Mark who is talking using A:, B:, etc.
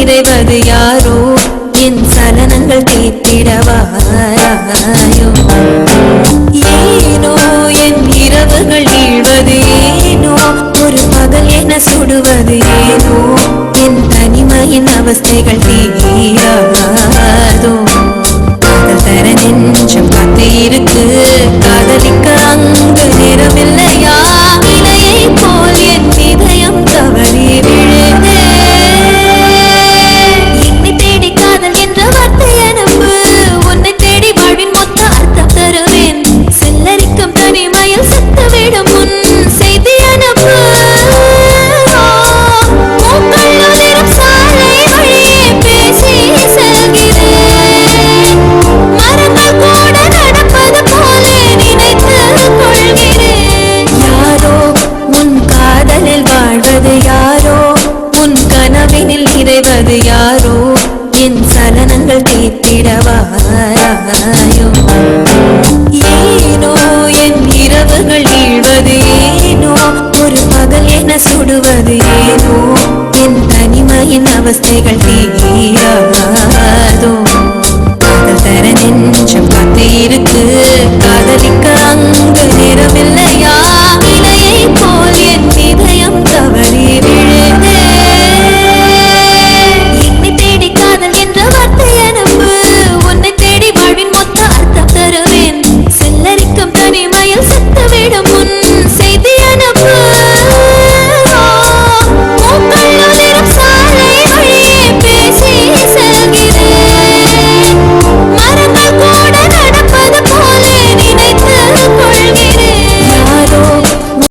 A: நிறைவது யாரோ என் சலனங்கள் தீர்த்திடவாராயோ ஏனோ என் இரவுகள் வீழ்வது ஏனோ ஒரு பகல் என சுடுவது ஏனோ என் தனிமையின் அவஸ்தைகள் தீராதோ காதல் தர நெஞ்சம் காத்து இருக்கு காதலிக்க அங்கு நேரமில்லையா இலையை போல் என் இதயம் தவறி விழுதே என்னை தேடி காதல் என்ற வார்த்தை அனுப்பு உன்னை தேடி வாழ்வின் மொத்த அர்த்தம் தருவேன் செல்லரிக்கும் தனிமையில் செத்துவிடும் முன் செய்தி அனுப்பு சாலை வழியே பேசி செல்கிறேன் மரங்கள் கூட நடப்பது போல நினைத்து கொள்கிறேன் யாரோ உன் காதலில் வாழ்வது யாரோ உன் கனவினில் நிறைவது யாரோ என் சலனங்கள் தீர்த்திடவாராயோ ஏனோ என் இரவுகள் வீழ்வது ஏனோ ஒரு பகல் என சுடுவது ஏனோ என் தனிமையின் அவஸ்தைகள் தீராதோ காதல் தர நெஞ்சம் காத்து இருக்கு காதலிக்க